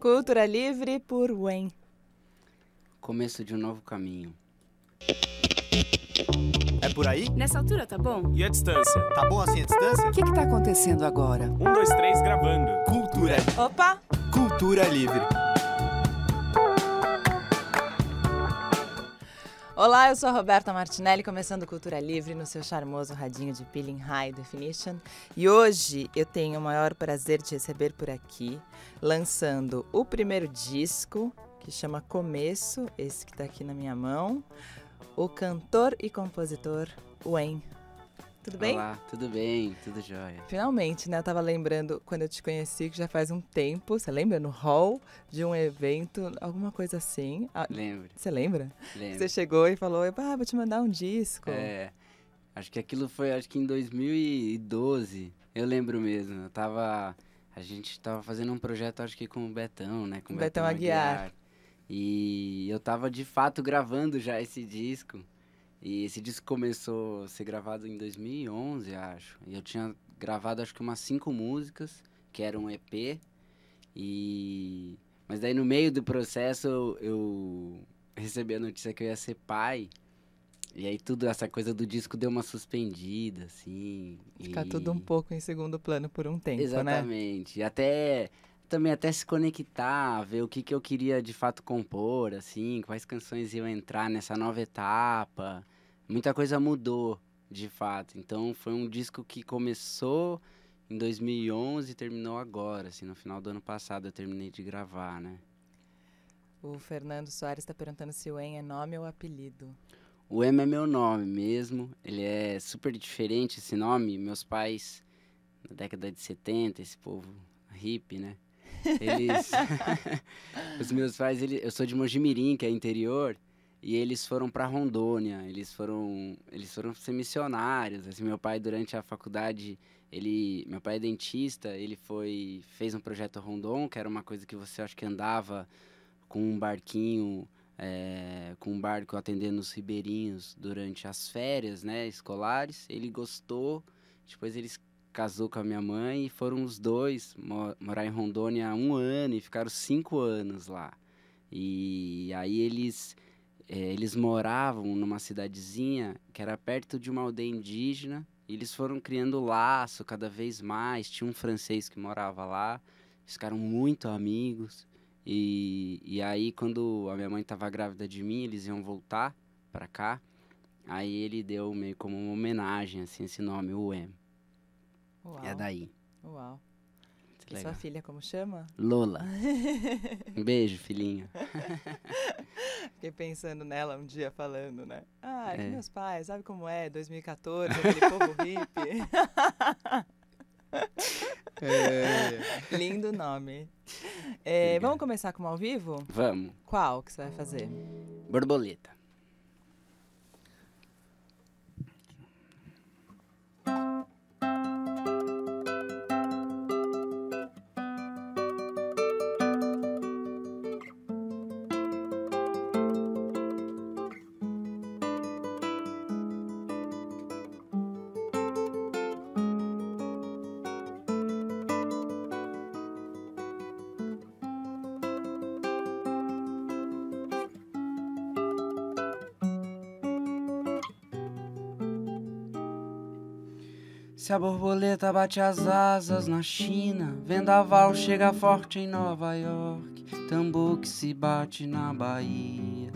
Cultura Livre por Wen. Começo de um novo caminho. É por aí? Nessa altura tá bom? E a distância? Tá bom assim a distância? O que tá acontecendo agora? 1, 2, 3, gravando. Cultura. Opa! Cultura Livre. Olá, eu sou a Roberta Martinelli, começando Cultura Livre no seu charmoso radinho de Peeling High Definition. E hoje eu tenho o maior prazer de receber por aqui, lançando o primeiro disco, que chama Começo, esse que tá aqui na minha mão, o cantor e compositor Wen. Tudo bem? Olá, tudo bem, tudo jóia. Finalmente, né? Eu tava lembrando quando eu te conheci, que já faz um tempo, você lembra? No hall de um evento, alguma coisa assim. Lembro. Você lembra? Lembro. Você chegou e falou, vou te mandar um disco. Acho que aquilo foi, em 2012, eu lembro mesmo. A gente tava fazendo um projeto, acho que com o Betão, né? Com o Betão Aguiar. E eu tava, de fato, gravando já esse disco. E esse disco começou a ser gravado em 2011, acho. E eu tinha gravado, acho que umas 5 músicas, que era um EP. Mas daí, no meio do processo, eu recebi a notícia que eu ia ser pai. E aí, essa coisa do disco deu uma suspendida, assim. Ficar tudo um pouco em segundo plano por um tempo, Exatamente. né? E até se conectar, ver o que eu queria de fato compor, assim, quais canções iam entrar nessa nova etapa. Muita coisa mudou, de fato. Então, foi um disco que começou em 2011 e terminou agora, assim, no final do ano passado eu terminei de gravar, né? O Fernando Soares está perguntando se o Wen é nome ou apelido. O M é meu nome mesmo, ele é super diferente esse nome. Meus pais, na década de 70, esse povo hippie, né? Os meus pais, eu sou de Mojimirim, que é interior, e eles foram para Rondônia, eles foram ser missionários. Assim, meu pai, durante a faculdade, meu pai é dentista, ele fez um projeto Rondon, que era uma coisa que você, acho que andava com um barquinho, com um barco atendendo os ribeirinhos durante as férias, né, escolares. Ele gostou, depois eles casou com a minha mãe e foram os dois morar em Rondônia há 1 ano e ficaram 5 anos lá. E aí eles moravam numa cidadezinha que era perto de uma aldeia indígena e eles foram criando laço cada vez mais. Tinha um francês que morava lá, ficaram muito amigos. E aí, quando a minha mãe estava grávida de mim, eles iam voltar para cá. Aí ele deu meio como uma homenagem, assim, esse nome, o M. Uau. É daí. Uau. E Legal. sua filha como chama? Lola. Um beijo, filhinha. Fiquei pensando nela um dia falando, né? É. Meus pais, sabe como é? 2014, aquele povo hippie. Lindo nome. Vamos começar com um ao vivo? Vamos. Qual que você vai fazer? Borboleta. Se a borboleta bate as asas na China, vendaval chega forte em Nova York, tambor que se bate na Bahia,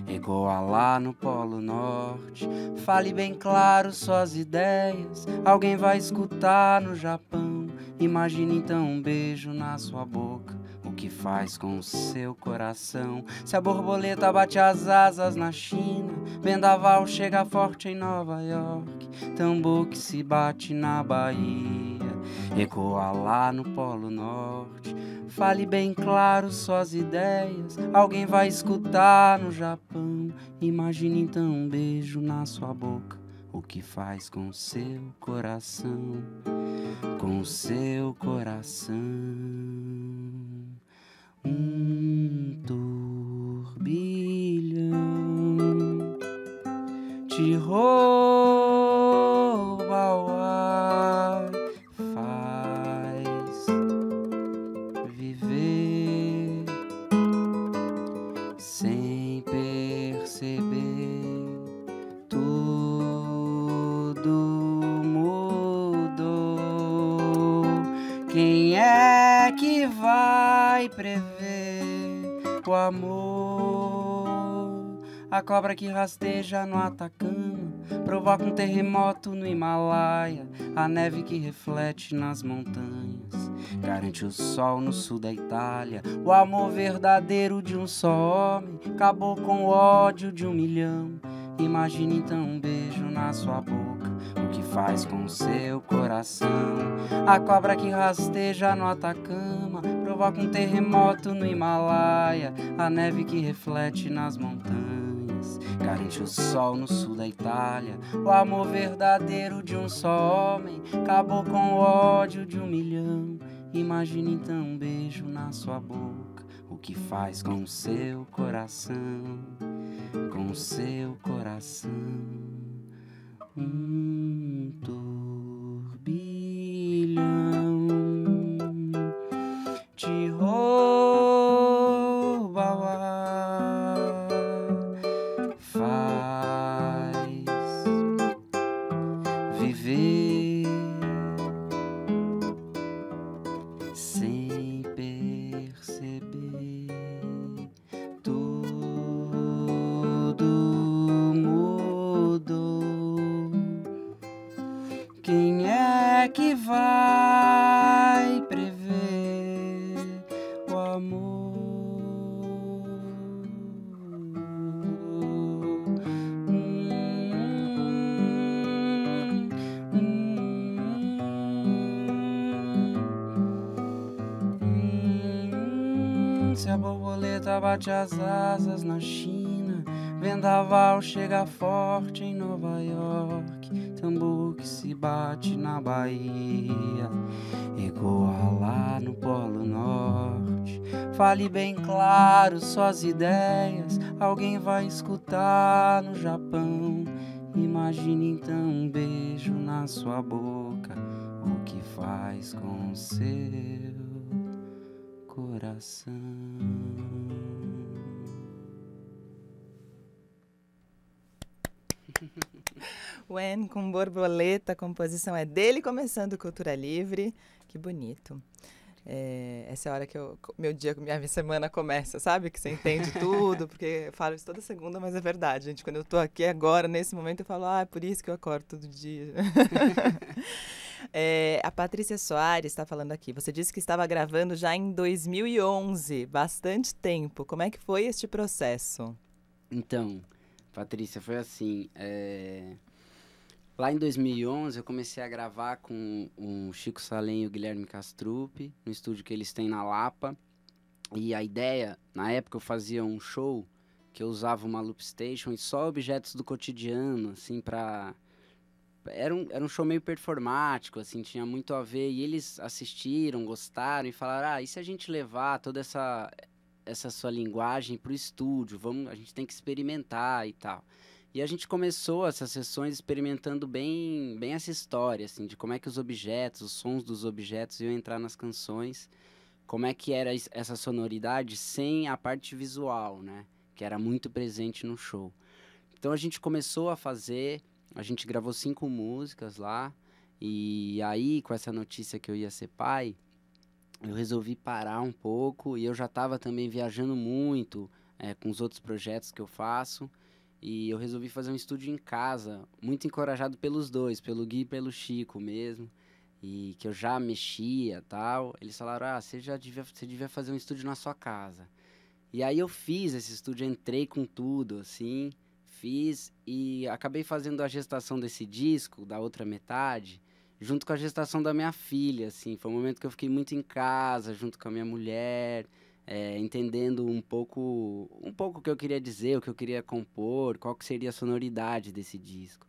ecoa lá no Polo Norte. Fale bem claro suas ideias, alguém vai escutar no Japão. Imagine então um beijo na sua boca, o que faz com o seu coração. Se a borboleta bate as asas na China, vendaval chega forte em Nova York, tambor que se bate na Bahia, ecoa lá no Polo Norte. Fale bem claro suas ideias, alguém vai escutar no Japão. Imagine então um beijo na sua boca, o que faz com o seu coração, com o seu coração. Um turbilhão te rouba o ar, faz viver sem perceber, tudo mudou. Quem é que vai prever o amor? A cobra que rasteja no Atacama provoca um terremoto no Himalaia. A neve que reflete nas montanhas garante o sol no sul da Itália. O amor verdadeiro de um só homem acabou com o ódio de 1 milhão. Imagine então um beijo na sua boca, o que faz com o seu coração. A cobra que rasteja no Atacama provoca um terremoto no Himalaia. A neve que reflete nas montanhas garante o sol no sul da Itália. O amor verdadeiro de um só homem acabou com o ódio de 1 milhão. Imagine então um beijo na sua boca, o que faz com o seu coração, com o seu coração. Um turbilhão te rouba o ar, faz viver sem perceber, tudo mudou. Quem é que vai prever o amor? Se a borboleta bate as asas na China, vendaval chega forte em Nova York, tambor que se bate na Bahia ecoa lá no Polo Norte. Fale bem claro suas ideias, alguém vai escutar no Japão. Imagine então um beijo na sua boca, o que faz com o seu coração. When com borboleta, a composição é dele, começando Cultura Livre. Que bonito. Essa é a hora que minha semana começa, sabe? Que você entende tudo, porque eu falo isso toda segunda, mas é verdade, gente. Quando eu tô aqui agora, nesse momento, eu falo, é por isso que eu acordo todo dia. A Patrícia Soares está falando aqui. Você disse que estava gravando já em 2011, bastante tempo. Como é que foi este processo? Então, Patrícia, foi assim, lá em 2011 eu comecei a gravar com o Chico Salem e o Guilherme Castrup, no estúdio que eles têm na Lapa. E a ideia, na época eu fazia um show que eu usava uma loop station e só objetos do cotidiano, assim, Era um show meio performático, assim, tinha muito a ver. E eles assistiram, gostaram e falaram, e se a gente levar toda essa sua linguagem pro estúdio? A gente tem que experimentar e tal. E a gente começou essas sessões experimentando bem essa história, assim, de como é que os objetos, os sons dos objetos iam entrar nas canções, como é que era essa sonoridade sem a parte visual, né? Que era muito presente no show. Então a gente começou a fazer, a gente gravou 5 músicas lá, e aí, com essa notícia que eu ia ser pai, eu resolvi parar um pouco, e eu já estava também viajando muito com os outros projetos que eu faço, e eu resolvi fazer um estúdio em casa, muito encorajado pelos dois, pelo Gui e pelo Chico mesmo, e que eu já mexia e tal. Eles falaram, você devia fazer um estúdio na sua casa. E aí eu fiz esse estúdio, entrei com tudo, assim, fiz e acabei fazendo a gestação desse disco, da outra metade, junto com a gestação da minha filha, assim. Foi um momento que eu fiquei muito em casa, junto com a minha mulher, entendendo um pouco o que eu queria dizer, o que eu queria compor, qual que seria a sonoridade desse disco.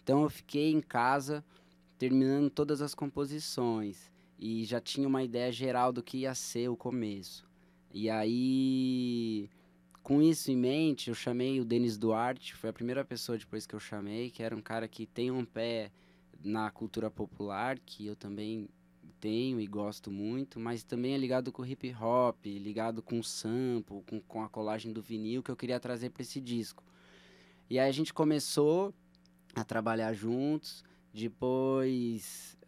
Então eu fiquei em casa, terminando todas as composições, e já tinha uma ideia geral do que ia ser o começo. E aí, com isso em mente, eu chamei o Denis Duarte, foi a primeira pessoa depois que eu chamei, que era um cara que tem um pé na cultura popular, que eu também tenho e gosto muito, mas também é ligado com o hip hop, ligado com o sample, com a colagem do vinil que eu queria trazer para esse disco. E aí a gente começou a trabalhar juntos, depois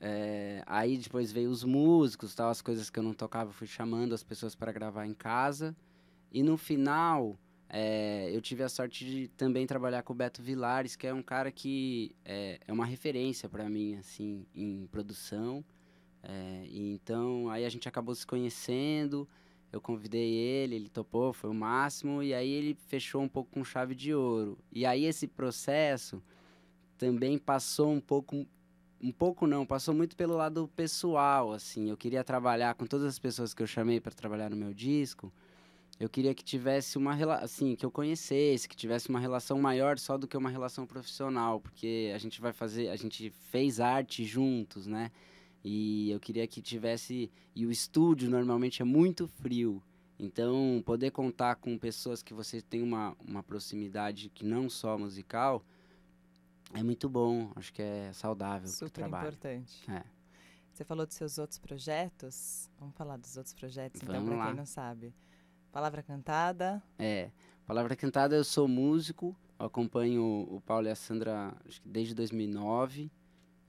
depois veio os músicos, tal, as coisas que eu não tocava, eu fui chamando as pessoas para gravar em casa, e no final eu tive a sorte de também trabalhar com o Beto Vilares, que é um cara que é uma referência para mim, assim, em produção, e então aí a gente acabou se conhecendo, eu convidei ele topou, foi o máximo, e aí ele fechou um pouco com chave de ouro, e aí esse processo também passou passou muito pelo lado pessoal, assim. Eu queria trabalhar com todas as pessoas que eu chamei para trabalhar no meu disco. Eu queria que tivesse assim, que eu conhecesse, que tivesse uma relação maior só do que uma relação profissional, porque a gente fez arte juntos, né? E eu queria que tivesse, e o estúdio normalmente é muito frio. Então, poder contar com pessoas que você tem uma proximidade que não só musical, é muito bom, acho que é saudável pro Super trabalho. importante. É. Você falou dos seus outros projetos. Vamos falar dos outros projetos, então, Vamos para lá. quem não sabe. Palavra Cantada. Palavra Cantada, eu sou músico, eu acompanho o Paulo e a Sandra acho que desde 2009,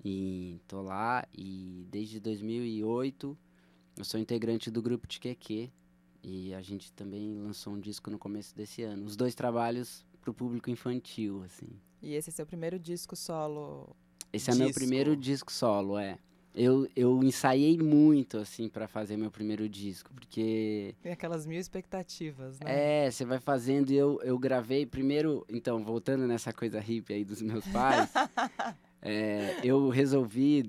e tô lá, e desde 2008 eu sou integrante do grupo Tiqueque, e a gente também lançou um disco no começo desse ano. Os 2 trabalhos pro público infantil, assim. E esse é seu primeiro disco solo? Esse é meu primeiro disco solo, Eu ensaiei muito, assim, pra fazer meu primeiro disco, porque... Tem aquelas 1000 expectativas, né? você vai fazendo e eu gravei primeiro... Então, voltando nessa coisa hippie aí dos meus pais, eu resolvi,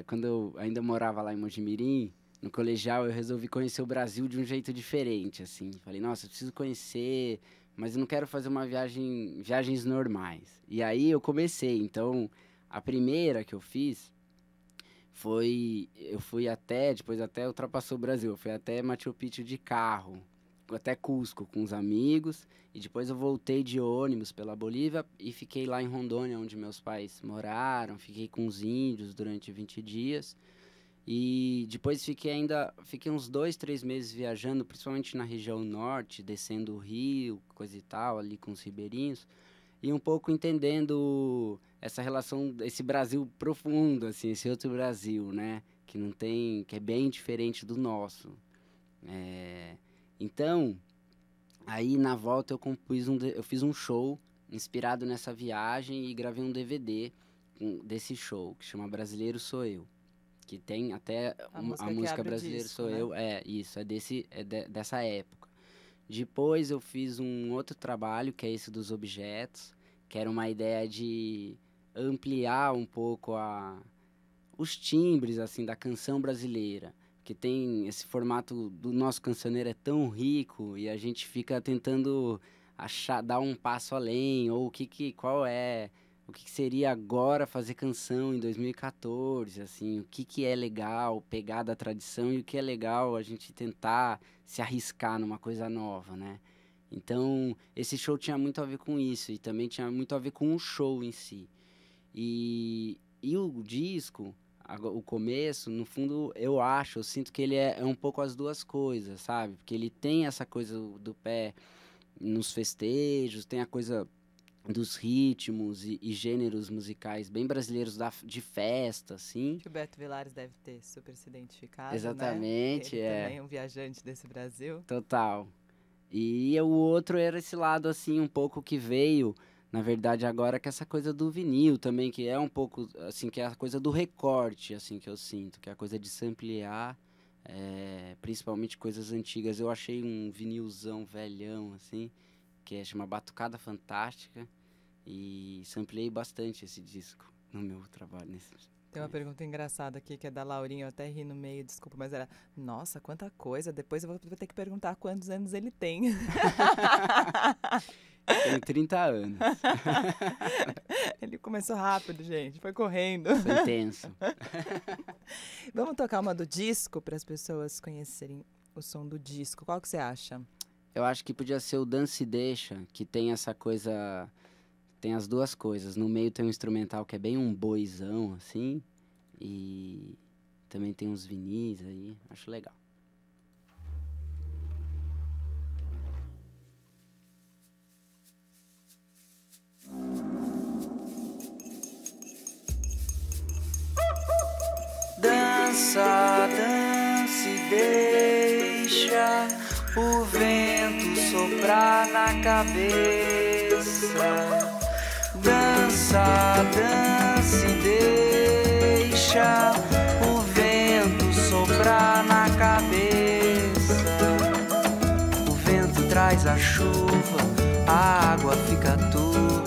quando eu ainda morava lá em Mojimirim, no colegial, eu resolvi conhecer o Brasil de um jeito diferente, assim. Falei, nossa, eu preciso conhecer, mas eu não quero fazer viagens normais. E aí eu comecei, então, a primeira que eu fiz... eu fui depois até ultrapassou o Brasil, eu fui até Machu Picchu de carro, até Cusco com os amigos, e depois eu voltei de ônibus pela Bolívia e fiquei lá em Rondônia, onde meus pais moraram, fiquei com os índios durante 20 dias, e depois fiquei uns 2, 3 meses viajando, principalmente na região norte, descendo o rio, coisa e tal, ali com os ribeirinhos, e um pouco entendendo essa relação, esse Brasil profundo, assim, esse outro Brasil, né? Que é bem diferente do nosso. Então, aí na volta eu fiz um show inspirado nessa viagem e gravei um DVD desse show, que chama Brasileiro Sou Eu. Que tem até A a música música abre o Brasileiro disco, Sou né? Eu. Dessa época. Depois eu fiz um outro trabalho, que é esse dos objetos, que era uma ideia de ampliar um pouco os timbres, assim, da canção brasileira. Que tem esse formato do nosso cancioneiro é tão rico e a gente fica tentando dar um passo além, ou o que seria agora fazer canção em 2014, assim, o que é legal pegar da tradição e o que é legal a gente tentar se arriscar numa coisa nova, né? Então, esse show tinha muito a ver com isso e também tinha muito a ver com o show em si. E o disco, o começo, no fundo, eu sinto que ele é um pouco as duas coisas, sabe? Porque ele tem essa coisa do pé nos festejos, tem a coisa dos ritmos e gêneros musicais bem brasileiros de festa, assim. Que o Beto Vilares deve ter super se identificado, Exatamente, né? Ele também é um viajante desse Brasil. Total. E o outro era esse lado, assim, um pouco que veio, na verdade, agora, que é essa coisa do vinil também, que é um pouco, assim, que é a coisa do recorte, assim, que eu sinto, que é a coisa de samplear, principalmente coisas antigas. Eu achei um vinilzão velhão, assim, que chama Batucada Fantástica, e sampleei bastante esse disco no meu trabalho. Tem uma pergunta engraçada aqui, que é da Laurinha, eu até ri no meio, desculpa, mas era, nossa, quanta coisa, depois eu vou ter que perguntar quantos anos ele tem. Tenho 30 anos. Ele começou rápido, gente, foi correndo. Foi intenso. Vamos tocar uma do disco, para as pessoas conhecerem o som do disco, qual que você acha? Eu acho que podia ser o Dance e Deixa, que tem essa coisa... Tem as duas coisas. No meio tem um instrumental que é bem um boizão, assim. E também tem uns vinis aí, acho legal. Dança, dança e deixa o vento soprar na cabeça. Dança, dança e deixa o vento soprar na cabeça. O vento traz a chuva, a água fica turva,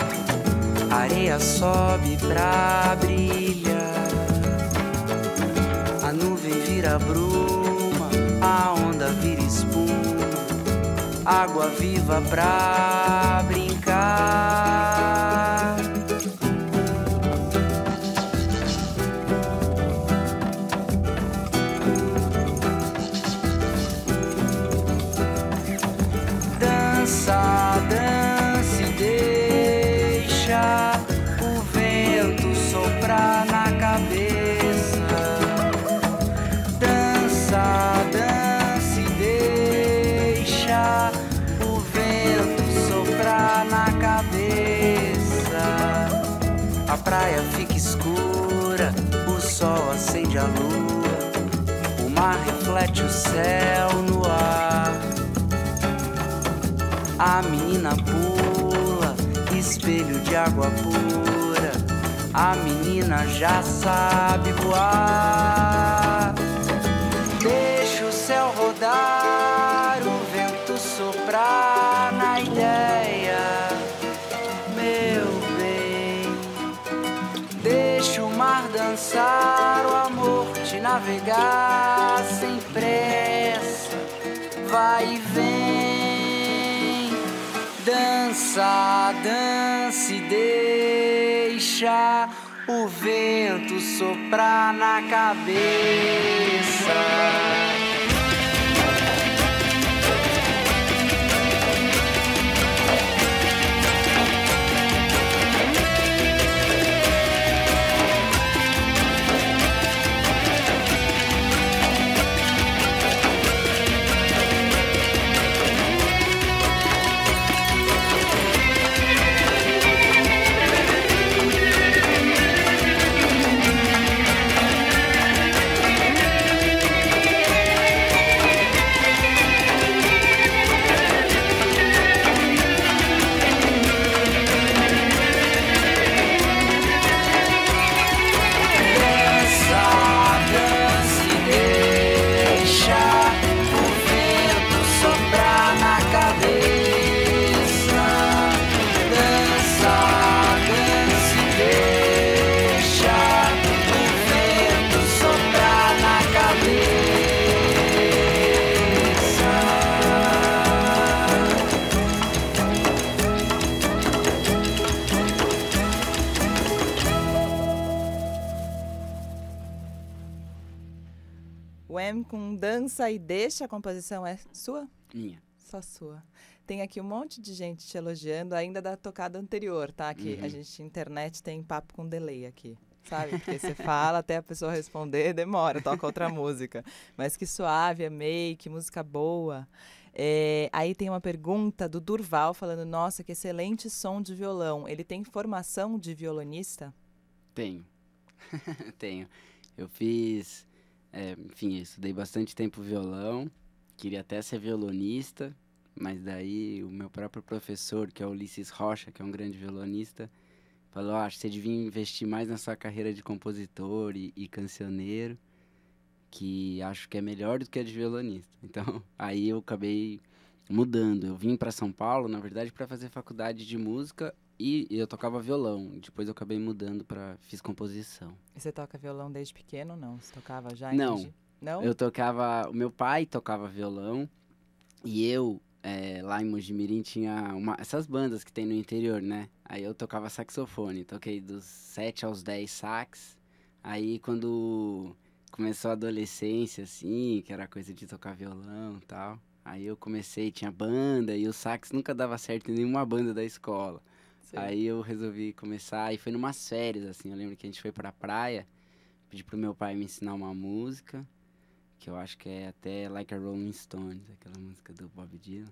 a areia sobe pra brilhar. A nuvem vira bruma, a onda vira espuma, água viva pra brincar. Dança, dança e deixa o vento soprar na cabeça. Dança e deixa o vento soprar na cabeça. A praia fica escura, o sol acende a lua, o mar reflete o céu no ar. A menina pula, espelho de água pura, a menina já sabe voar. Deixa o céu rodar, o vento soprar na ideia, meu bem. Deixa o mar dançar, o amor te navegar sem pressa, vai e vem. Dança, dança e deixa o vento soprar na cabeça. Wham com Dança e Deixa, a composição é sua? Minha. Só sua. Tem aqui um monte de gente te elogiando, ainda da tocada anterior, tá? Que a gente, internet, tem papo com delay aqui, sabe? Porque você fala até a pessoa responder, demora, toca outra música. Mas que suave, amei, que música boa. Aí tem uma pergunta do Durval falando, nossa, que excelente som de violão. Ele tem formação de violonista? Tenho. Tenho. Eu fiz... enfim, eu estudei bastante tempo violão, queria até ser violonista, mas daí o meu próprio professor, que é o Ulisses Rocha, que é um grande violonista, falou, acho que você devia investir mais na sua carreira de compositor e cancioneiro, que acho que é melhor do que a de violonista. Então, aí eu acabei mudando. Eu vim para São Paulo, na verdade, para fazer faculdade de música e eu tocava violão. Depois eu acabei mudando fiz composição. E você toca violão desde pequeno ou não? Você tocava já? Não. Não? Eu tocava... O meu pai tocava violão e eu, lá em Mojimirim, tinha essas bandas que tem no interior, né? Aí eu tocava saxofone. Toquei dos 7 aos 10 sax. Aí quando começou a adolescência, assim, que era coisa de tocar violão e tal, aí eu comecei, tinha banda e o sax nunca dava certo em nenhuma banda da escola. Sim. Aí eu resolvi começar e foi numas férias, assim, eu lembro que a gente foi pra praia, pedi pro meu pai me ensinar uma música, que eu acho que é até Like a Rolling Stones, aquela música do Bob Dylan.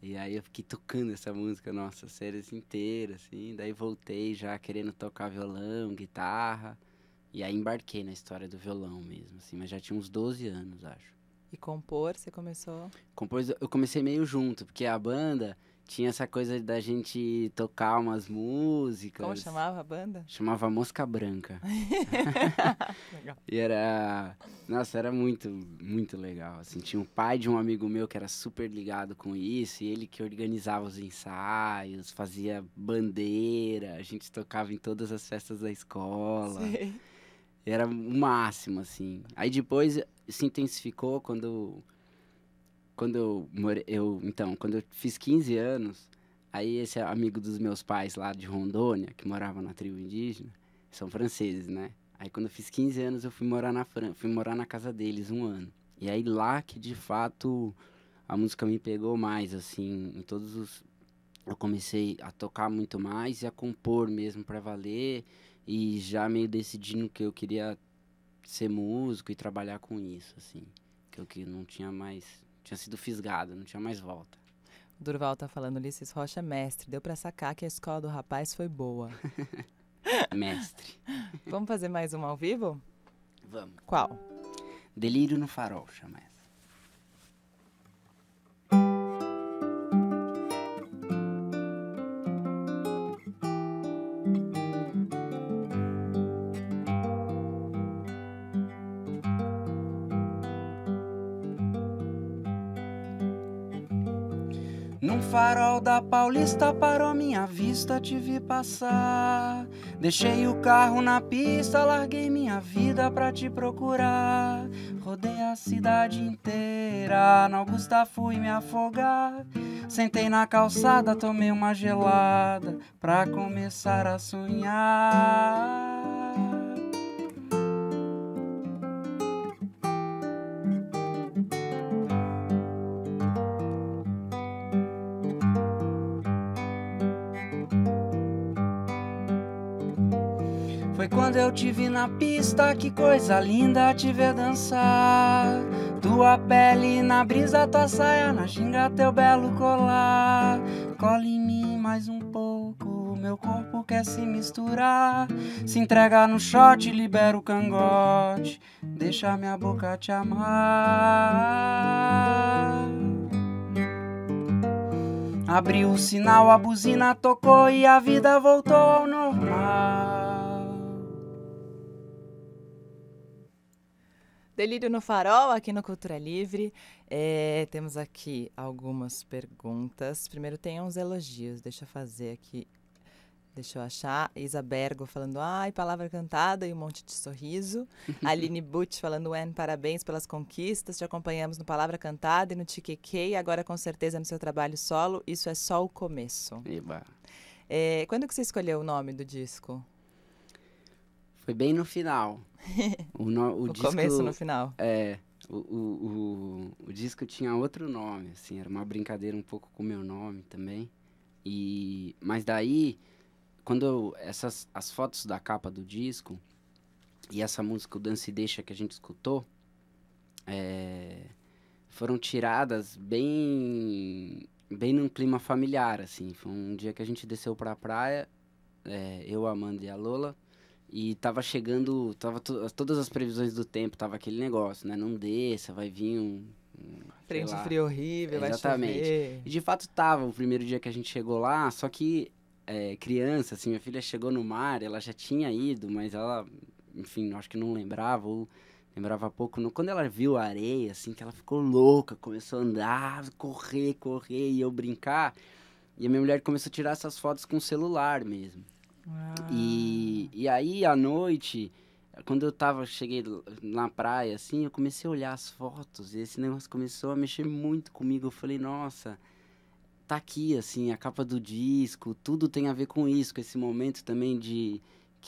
E aí eu fiquei tocando essa música, nossa, séries inteiras, assim. Daí voltei já querendo tocar violão, guitarra. E aí embarquei na história do violão mesmo, assim. Mas já tinha uns 12 anos, acho. E compor, você começou? Compôs, eu comecei meio junto, porque a banda tinha essa coisa da gente tocar umas músicas. Como chamava a banda? Chamava Mosca Branca. Legal. E era... Nossa, era muito, muito legal, assim. Tinha o pai de um amigo meu que era super ligado com isso, e ele que organizava os ensaios, fazia bandeira, a gente tocava em todas as festas da escola. Sei. Era o máximo, assim. Aí depois se intensificou quando quando eu fiz 15 anos, aí esse amigo dos meus pais lá de Rondônia, que morava na tribo indígena, são franceses, né? Aí quando eu fiz 15 anos eu fui morar fui morar na casa deles 1 ano. E aí lá que de fato a música me pegou mais, assim, eu comecei a tocar muito mais e a compor mesmo pra valer, e já meio decidindo que eu queria ser músico e trabalhar com isso, assim. Que não tinha mais... Tinha sido fisgado, não tinha mais volta. O Durval tá falando, Ulisses Rocha é mestre. Deu pra sacar que a escola do rapaz foi boa. Mestre. Vamos fazer mais uma ao vivo? Vamos. Qual? Delírio no Farol, chama essa. Num farol da Paulista parou minha vista, te vi passar. Deixei o carro na pista, larguei minha vida pra te procurar. Rodei a cidade inteira, na Augusta fui me afogar. Sentei na calçada, tomei uma gelada pra começar a sonhar. Foi quando eu te vi na pista, que coisa linda te ver dançar. Tua pele na brisa, tua saia na ginga, teu belo colar. Cola em mim mais um pouco, meu corpo quer se misturar. Se entrega no shot, libera o cangote, deixa minha boca te amar. Abriu o sinal, a buzina tocou e a vida voltou ao normal. Delírio no Farol, aqui no Cultura Livre. Temos aqui algumas perguntas. Primeiro tem uns elogios, deixa eu fazer aqui. Deixa eu achar. Isabergo falando, ai, palavra cantada e um monte de sorriso. Aline Butch falando, Wen, parabéns pelas conquistas. Te acompanhamos no Palavra Cantada e no Tiquequê. E agora, com certeza, no seu trabalho solo. Isso é só o começo. Eba. Quando que você escolheu o nome do disco? Foi bem no final. O disco, começo no final. O disco tinha outro nome, assim, era uma brincadeira um pouco com o meu nome também. Mas daí, quando as fotos da capa do disco e essa música, o Dance e Deixa, que a gente escutou, foram tiradas bem num clima familiar, assim. Foi um dia que a gente desceu pra praia, eu, a Amanda e a Lola, e tava chegando, todas as previsões do tempo, tava aquele negócio, né? Não desça, vai vir Frente sei lá. frio horrível, Exatamente. vai chover. E de fato tava o primeiro dia que a gente chegou lá, só que criança, assim, minha filha chegou no mar, ela já tinha ido, mas ela, enfim, acho que não lembrava, ou lembrava pouco. Quando ela viu a areia, assim, que ela ficou louca, começou a andar, correr, e eu brincar, e a minha mulher começou a tirar essas fotos com o celular mesmo. E aí, à noite, quando cheguei na praia, assim, eu comecei a olhar as fotos, e esse negócio começou a mexer muito comigo. Eu falei, nossa, tá aqui, assim, a capa do disco, tudo tem a ver com isso, com esse momento também que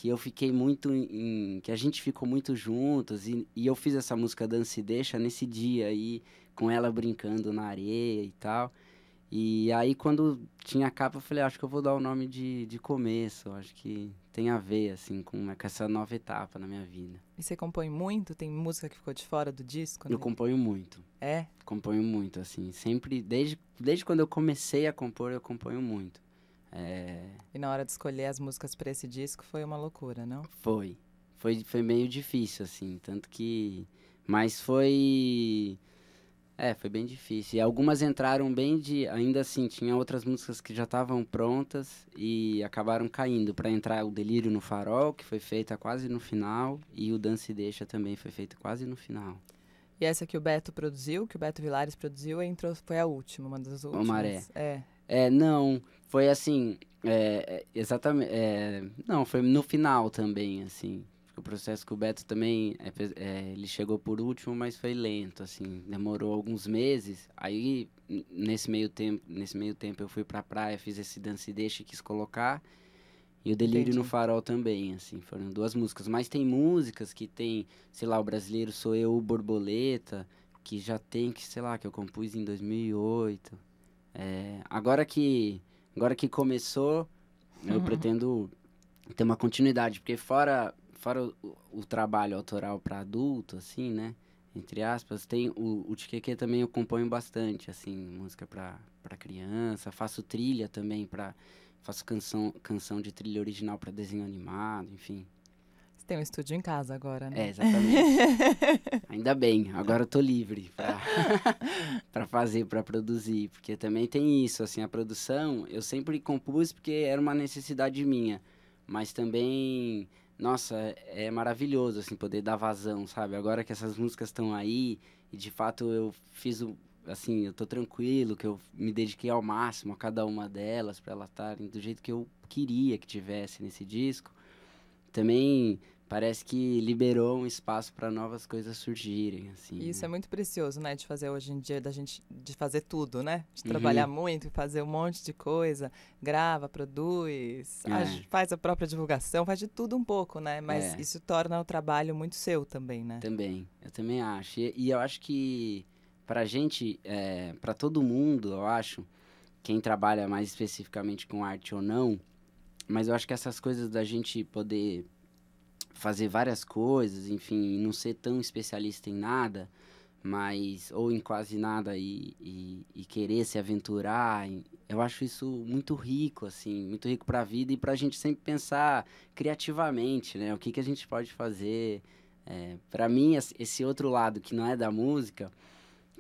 eu fiquei muito, que a gente ficou muito juntos, e eu fiz essa música Dance e Deixa nesse dia aí, com ela brincando na areia e tal. E aí, quando tinha a capa, eu falei, acho que eu vou dar o nome de Começo. Acho que tem a ver, assim, com essa nova etapa na minha vida. E você compõe muito? Tem música que ficou de fora do disco? Eu componho muito. É? Componho muito, assim. Sempre, desde quando eu comecei a compor, eu componho muito. E na hora de escolher as músicas para esse disco foi uma loucura, não? Foi meio difícil, assim. Tanto que... Mas foi bem difícil. E algumas entraram bem de... Ainda assim, tinha outras músicas que já estavam prontas e acabaram caindo. Pra entrar o Delírio no Farol, que foi feita quase no final, e o Dança e Deixa também foi feito quase no final. E essa que o Beto produziu, que o Beto Vilares produziu, foi a última, uma das últimas. O Maré. É. Não, foi assim... exatamente... não, foi no final também, assim. O processo com o Beto também, ele chegou por último, mas foi lento, assim, demorou alguns meses. Aí, nesse meio tempo eu fui pra praia, fiz esse Dança e Deixa e quis colocar. E o Delírio Entendi. no Farol também, assim, foram 2 músicas. Mas tem músicas que tem, sei lá, O Brasileiro Sou Eu, o Borboleta, que já tem, sei lá, que eu compus em 2008. Agora que começou, eu pretendo ter uma continuidade, porque fora o trabalho autoral para adulto, assim, né? Entre aspas, tem o Tchequê também eu componho bastante, assim, música para criança, faço trilha também faço canção de trilha original para desenho animado, enfim. Você tem um estúdio em casa agora, né? Exatamente. Ainda bem, agora eu tô livre para fazer, para produzir, porque também tem isso, assim, a produção, eu sempre compus porque era uma necessidade minha, mas também... Nossa, é maravilhoso, assim, poder dar vazão, sabe? Agora que essas músicas estão aí, e de fato eu fiz assim, eu tô tranquilo, que eu me dediquei ao máximo a cada uma delas, para elas estarem do jeito que eu queria que tivesse nesse disco. Também parece que liberou um espaço para novas coisas surgirem, assim. E isso é muito precioso, né? De fazer hoje em dia, da gente de fazer tudo, né? De trabalhar muito e fazer um monte de coisa. Grava, produz, faz a própria divulgação, faz de tudo um pouco, né? Mas isso torna o trabalho muito seu também, né? Também, eu também acho. E eu acho que pra gente, pra todo mundo, eu acho, quem trabalha mais especificamente com arte ou não, mas eu acho que essas coisas da gente poder fazer várias coisas, enfim, não ser tão especialista em nada, mas ou em quase nada e querer se aventurar, eu acho isso muito rico, assim, muito rico para a vida e para a gente sempre pensar criativamente, né? O que a gente pode fazer. Para mim, esse outro lado que não é da música,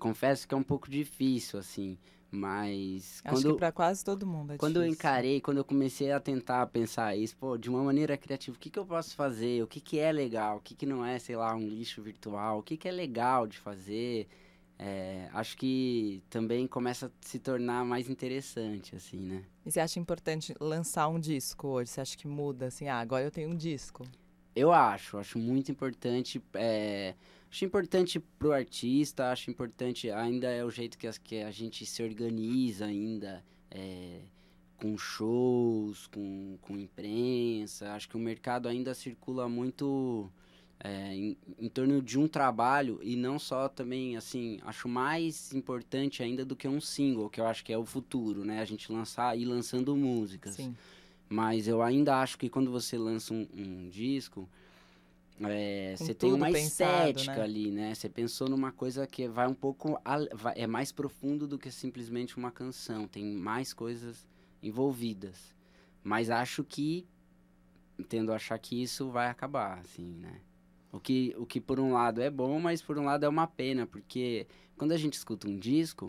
confesso que é um pouco difícil, assim. Mas acho que para quase todo mundo é quando difícil. quando eu comecei a tentar pensar isso, de uma maneira criativa, o que eu posso fazer, o que é legal, o que não é, sei lá, um lixo virtual, o que é legal de fazer, acho que também começa a se tornar mais interessante, assim, né? E você acha importante lançar um disco hoje? Você acha que muda, assim, agora eu tenho um disco? Eu acho muito importante, acho importante pro artista, acho importante, ainda é o jeito que a gente se organiza ainda, com shows, com imprensa, acho que o mercado ainda circula muito em torno de um trabalho e não só também, assim, acho mais importante ainda do que um single, que eu acho que é o futuro, né, a gente ir lançando músicas. Sim. Mas eu ainda acho que quando você lança um disco, você tem uma estética, né? Ali, né? Você pensou numa coisa que vai um pouco... é mais profundo do que simplesmente uma canção. Tem mais coisas envolvidas. Mas acho que... Tendo a achar que isso vai acabar, assim, né? O que por um lado é bom, mas por um lado é uma pena. Porque quando a gente escuta um disco...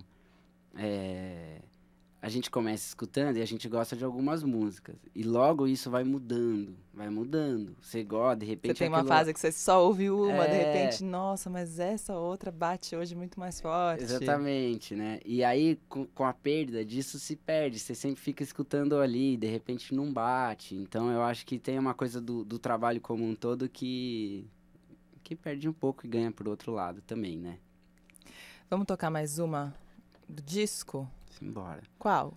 a gente começa escutando e a gente gosta de algumas músicas. E logo isso vai mudando. Você gosta, de repente... Você tem uma fase que você só ouve uma, de repente, nossa, mas essa outra bate hoje muito mais forte. Exatamente, né? E aí, com a perda disso, se perde. Você sempre fica escutando ali, de repente não bate. Então, eu acho que tem uma coisa do trabalho como um todo que perde um pouco e ganha por outro lado também, né? Vamos tocar mais uma do disco? Simbora. Qual?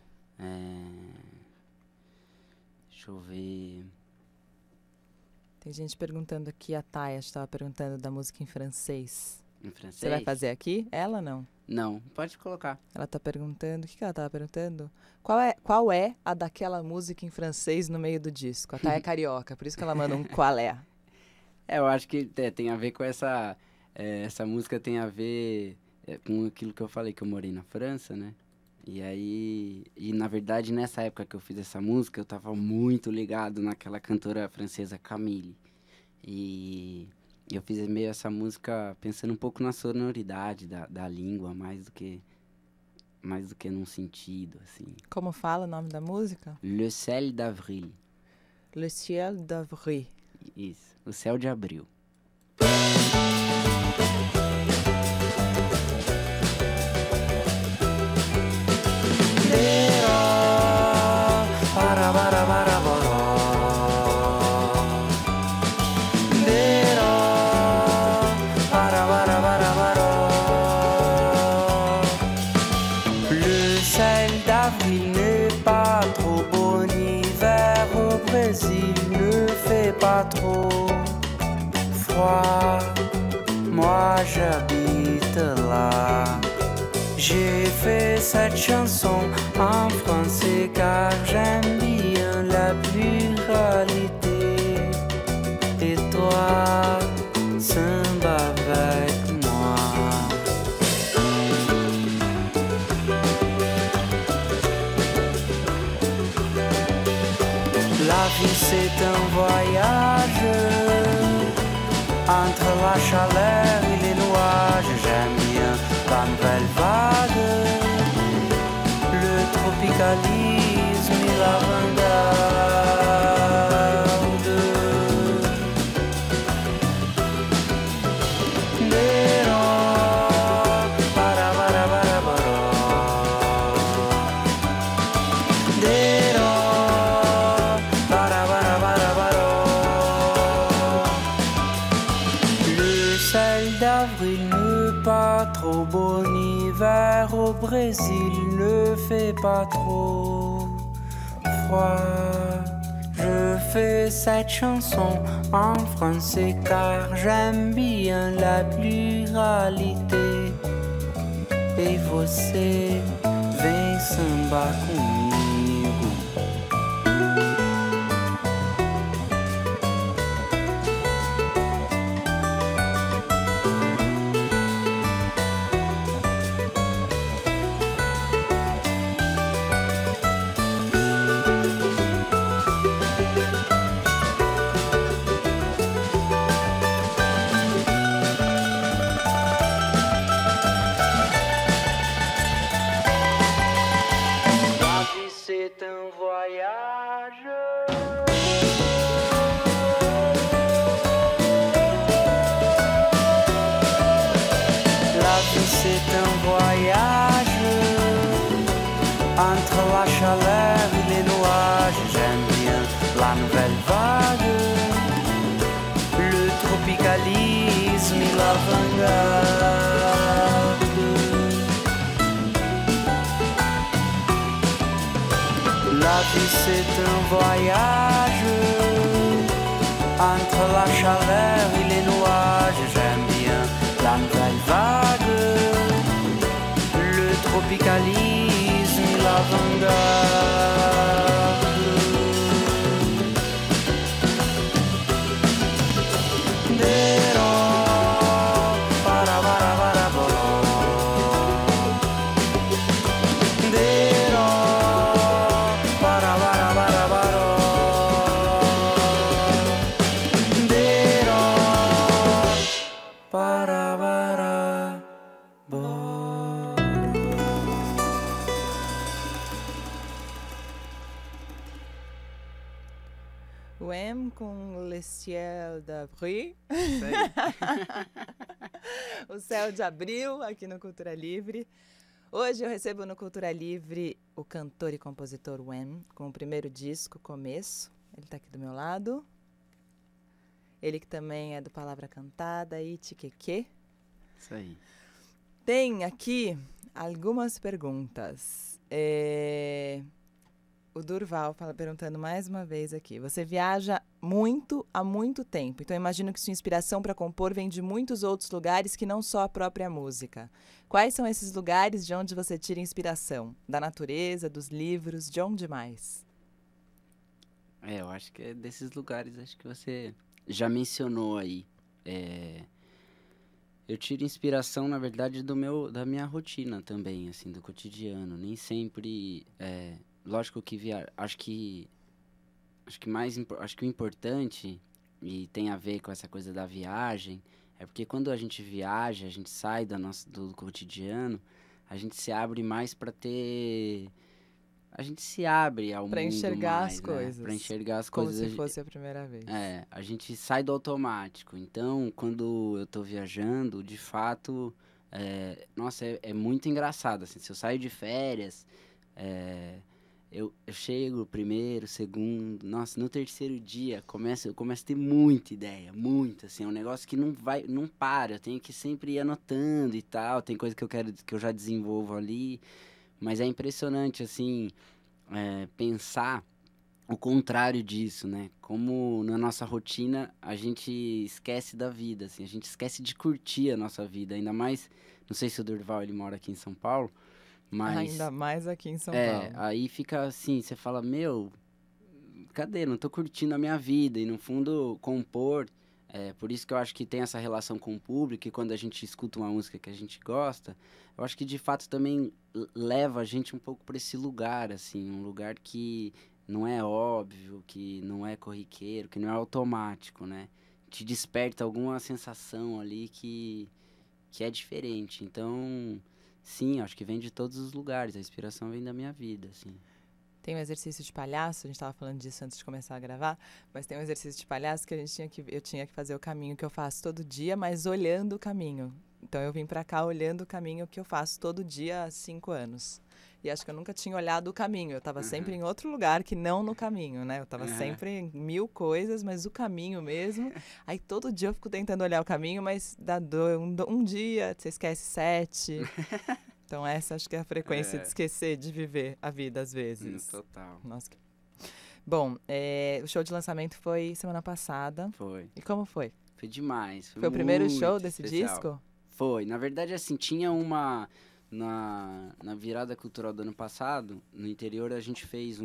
Deixa eu ver. Tem gente perguntando aqui, a Taya estava perguntando da música em francês. Em francês? Você vai fazer aqui? Ela não? Não, pode colocar. Ela tá perguntando, o que ela tava perguntando? Qual é a daquela música em francês no meio do disco? A Thay é carioca, por isso que ela manda um qual é. Eu acho que tem a ver com essa música tem a ver com aquilo que eu falei, que eu morei na França, né? E na verdade, nessa época que eu fiz essa música, eu tava muito ligado naquela cantora francesa Camille. E eu fiz meio essa música pensando um pouco na sonoridade da língua, mais do que num sentido, assim. Como fala o nome da música? Le Ciel d'Avril. Le Ciel d'Avril. Isso, o céu de abril. Le ciel d'avril n'est pas trop beau, l'hiver au Brésil ne fait pas trop froid. Moi j'habite là. J'ai fait cette chanson en français car j'aime bien la pluralité. Et toi, samba avec moi. La vie c'est un voyage entre la chaleur et les nuages. J'aime bien la nouvelle vague, le tropicalisme et l'avant-garde. Le ciel d'avril n'est pas trop beau, l'hiver au Brésil ne fait pas trop froid. Je fais cette chanson en français car j'aime bien la pluralité. E você vem sambar comigo. La vie c'est un voyage. La vie c'est un voyage entre la chaleur et les nuages. J'aime bien la nouvelle vague, le tropicalisme et l'avant-garde. La vie c'est un voyage entre la chaleur et les nuages. J'aime bien la nouvelle vague, le tropicalisme et l'avant-garde. Dero, para, bolo. Dero, para, baro. Dero, para, boro. Wham com Le Ciel d'Avril. Isso aí. O Céu de Abril, aqui no Cultura Livre. Hoje eu recebo no Cultura Livre o cantor e compositor Wham, com o primeiro disco, Começo. Ele está aqui do meu lado. Ele que também é do Palavra Cantada e Tiqueque. Isso aí. Tem aqui algumas perguntas. O Durval fala, perguntando mais uma vez aqui. Você viaja muito há muito tempo, então eu imagino que sua inspiração para compor vem de muitos outros lugares que não só a própria música. Quais são esses lugares de onde você tira inspiração? Da natureza, dos livros, de onde mais? Eu acho que é desses lugares, acho que você já mencionou aí. Eu tiro inspiração, na verdade, da minha rotina também, assim, do cotidiano. Nem sempre, lógico que acho que o importante, e tem a ver com essa coisa da viagem, é porque quando a gente viaja, a gente sai do cotidiano, a gente se abre mais para ter... A gente se abre ao mundo mais, enxergar as né? coisas. Para enxergar as Como coisas. se fosse a primeira vez. A gente sai do automático. Então, quando eu tô viajando, de fato, nossa, é muito engraçado, assim. Se eu saio de férias, eu chego primeiro, segundo, nossa, no terceiro dia eu começo a ter muita ideia, muito, assim, é um negócio que não para, eu tenho que sempre ir anotando e tal, tem coisa que eu já desenvolvo ali, mas é impressionante, assim, pensar o contrário disso, né? Como na nossa rotina a gente esquece da vida, assim, a gente esquece de curtir a nossa vida, ainda mais, não sei se o Durval ele mora aqui em São Paulo, mas... Ainda mais aqui em São Paulo. Aí fica assim, você fala, meu, cadê? Não tô curtindo a minha vida. E no fundo, compor, por isso que eu acho que tem essa relação com o público, e quando a gente escuta uma música que a gente gosta, eu acho que de fato também leva a gente um pouco para esse lugar, assim, um lugar que não é óbvio, que não é corriqueiro, que não é automático, né? Te desperta alguma sensação ali que é diferente. Então... Sim, acho que vem de todos os lugares, a inspiração vem da minha vida, assim. Tem um exercício de palhaço, a gente estava falando disso antes de começar a gravar, mas tem um exercício de palhaço que eu tinha que fazer o caminho que eu faço todo dia, mas olhando o caminho. Então eu vim para cá olhando o caminho que eu faço todo dia há 5 anos. E acho que eu nunca tinha olhado o caminho, eu estava sempre em outro lugar que não no caminho, né? Eu estava sempre em 1000 coisas, mas o caminho mesmo. Aí todo dia eu fico tentando olhar o caminho, mas dá um dia, você esquece 7. Então essa acho que é a frequência de esquecer de viver a vida às vezes. Total. Nossa. Bom, o show de lançamento foi semana passada. Foi. E como foi? Foi demais. Foi o primeiro show muito desse especial. disco? Foi. Na verdade, assim, tinha uma... Na virada cultural do ano passado, no interior, a gente fez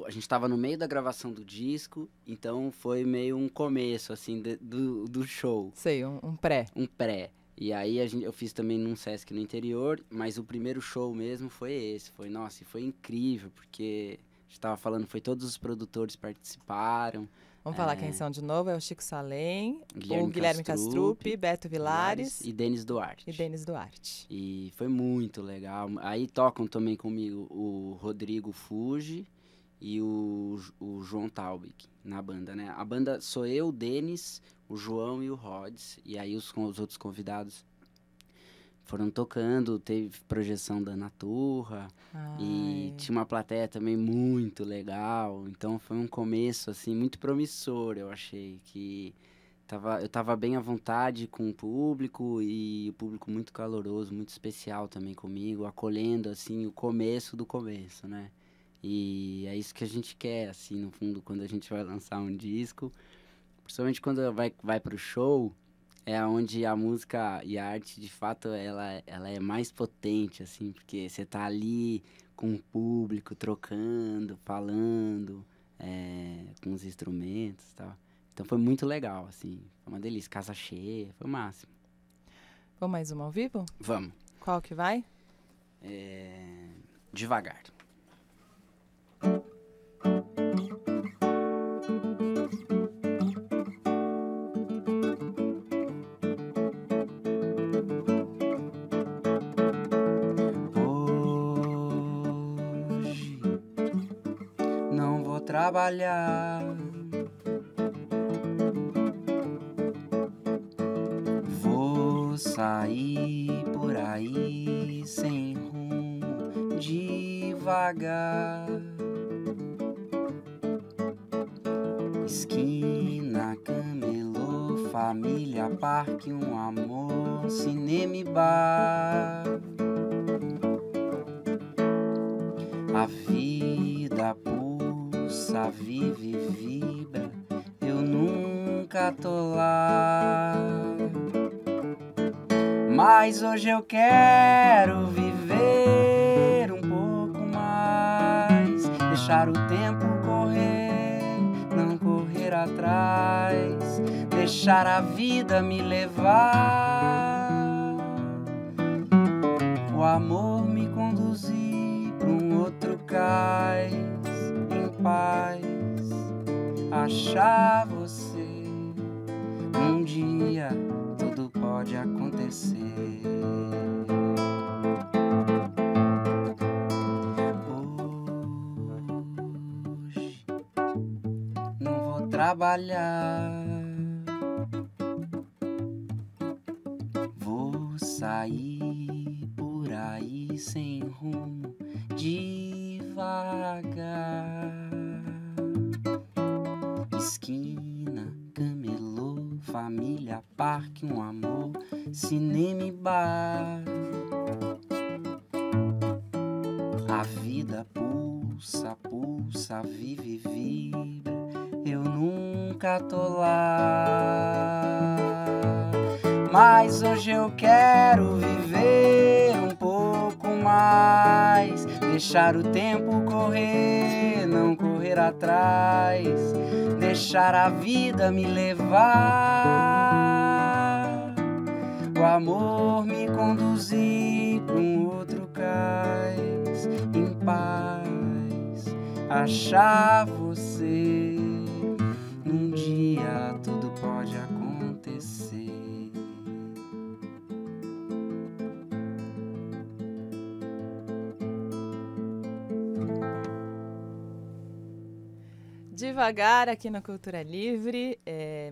a gente estava no meio da gravação do disco, então foi meio um começo, assim, do show. Sei, um pré. Um pré. E aí eu fiz também num Sesc no interior, mas o primeiro show mesmo foi esse. Nossa, e foi incrível, porque a gente estava falando, todos os produtores participaram. Vamos falar quem são de novo, é o Chico Salem, o Guilherme Castrup, Beto Vilares e Denis Duarte. E foi muito legal. Aí tocam também comigo o Rodrigo Fuji e o João Taubig na banda, né? A banda sou eu, o Denis, o João e o Rods. E aí os outros convidados foram tocando, teve projeção da Ana Turra. E tinha uma plateia também muito legal. Então foi um começo, assim, muito promissor, eu achei. Que eu tava bem à vontade com o público, e o público muito caloroso, muito especial também comigo, acolhendo, assim, o começo do começo, né? E é isso que a gente quer, assim, no fundo, quando a gente vai lançar um disco. Principalmente quando vai pro show, é onde a música e a arte, de fato, ela é mais potente, assim, porque você tá ali com o público, trocando, falando, com os instrumentos e tal. Então foi muito legal, assim, foi uma delícia, casa cheia, foi o máximo. Vamos mais uma ao vivo? Vamos. Qual que vai? Devagar. Trabalhar, vou sair por aí sem rumo, devagar. Esquina, camelô, família, parque, um amor, cinema e bar. A vida pulsa, vive, vibra, eu nunca tô lá. Mas hoje eu quero viver um pouco mais, deixar o tempo correr, não correr atrás, deixar a vida me levar, o amor me conduzir para um outro cais, em paz, achar você. Um dia tudo pode acontecer. Hoje não vou trabalhar, vou sair por aí sem rumo, devagar. Esquina, camelô, família, parque, um amor, cinema e bar. A vida pulsa, pulsa, vive, vibra, eu nunca tô lá. Mas hoje eu quero viver um pouco mais, deixar o tempo correr, não correr atrás, deixar a vida me levar, o amor me conduzir para um outro cais, em paz, achar você. Um dia tudo pode acontecer. Devagar aqui na Cultura Livre,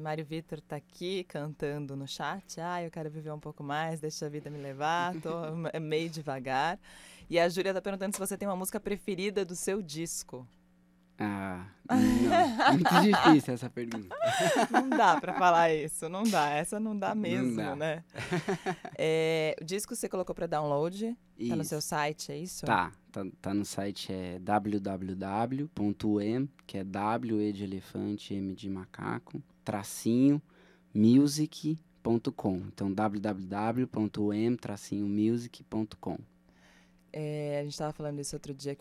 Mário Vitor tá aqui cantando no chat. Eu quero viver um pouco mais, deixa a vida me levar, tô meio devagar. E a Júlia tá perguntando se você tem uma música preferida do seu disco. Não. Muito difícil essa pergunta. Não dá pra falar isso, não dá. Essa não dá mesmo, Não dá. né? O disco você colocou pra download, tá no seu site, é isso? Tá no site, é www.em, que é W de elefante, M de macaco, -music.com. Então, www.em-music.com. A gente tava falando isso outro dia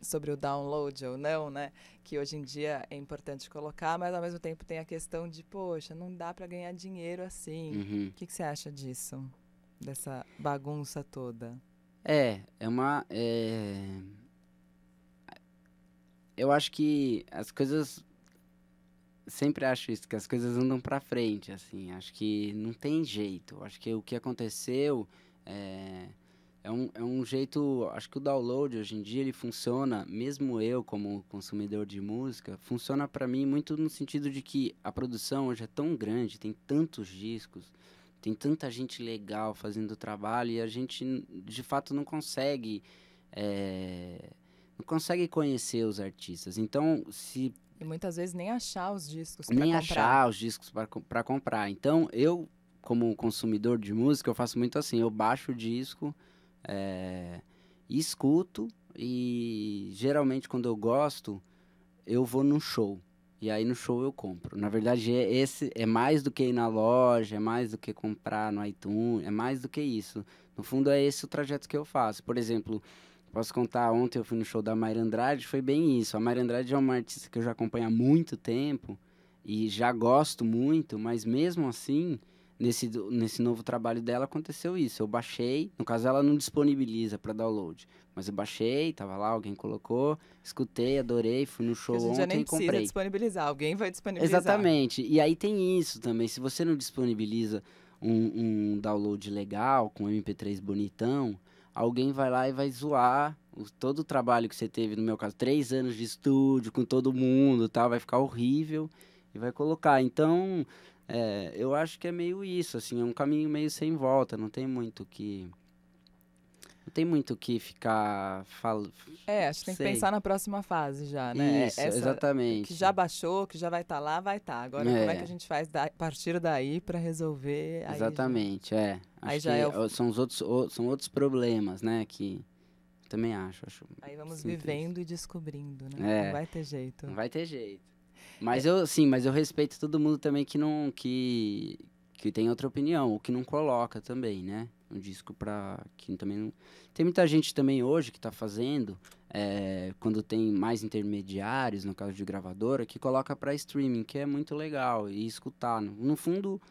sobre o download ou não, né? Que hoje em dia é importante colocar, mas ao mesmo tempo tem a questão de, poxa, não dá pra ganhar dinheiro assim. Uhum. O que você acha disso? Dessa bagunça toda? Eu acho que as coisas... Sempre acho isso, que as coisas andam pra frente, assim. Acho que não tem jeito. Acho que o que aconteceu é um jeito... Acho que o download, hoje em dia, ele funciona, mesmo eu, como consumidor de música, funciona pra mim muito no sentido de que a produção hoje é tão grande, tem tantos discos, tem tanta gente legal fazendo o trabalho e a gente, de fato, não consegue conhecer os artistas. Então, E muitas vezes nem achar os discos para nem comprar. achar os discos para comprar. Então, eu, como consumidor de música, eu faço muito assim, eu baixo o disco e escuto, e geralmente quando eu gosto, eu vou num show. E aí no show eu compro. Na verdade, esse é mais do que ir na loja, é mais do que comprar no iTunes, é mais do que isso. No fundo, é esse o trajeto que eu faço. Por exemplo, posso contar, ontem eu fui no show da Mayra Andrade, foi bem isso. A Mayra Andrade é uma artista que eu já acompanho há muito tempo e já gosto muito, mas mesmo assim, nesse novo trabalho dela aconteceu isso. Eu baixei, no caso ela não disponibiliza para download, mas eu baixei, tava lá, alguém colocou, escutei, adorei, fui no show Porque a gente já nem ontem e precisa comprei. disponibilizar, alguém vai disponibilizar. Exatamente. E aí tem isso também. Se você não disponibiliza um download legal, com MP3 bonitão, alguém vai lá e vai zoar todo o trabalho que você teve, no meu caso, 3 anos de estúdio, com todo mundo, tá? Vai ficar horrível e vai colocar. Então, eu acho que é meio isso, assim, é um caminho meio sem volta, não tem muito o que ficar falando. Acho que tem que pensar na próxima fase já, né? Isso, exatamente. Que já baixou, que já vai estar lá, vai estar. Agora, como é que a gente faz a partir daí para resolver? Exatamente, Aí Acho já que são outros problemas, né? Que Também acho. Aí vamos Sim, vivendo e descobrindo, né? É. Não vai ter jeito. Não vai ter jeito. Mas eu respeito todo mundo também que tem outra opinião, ou que não coloca também, né? Um disco que também não... Tem muita gente também hoje que tá fazendo, quando tem mais intermediários, no caso de gravadora, que coloca pra streaming, que é muito legal, e escutar. No fundo,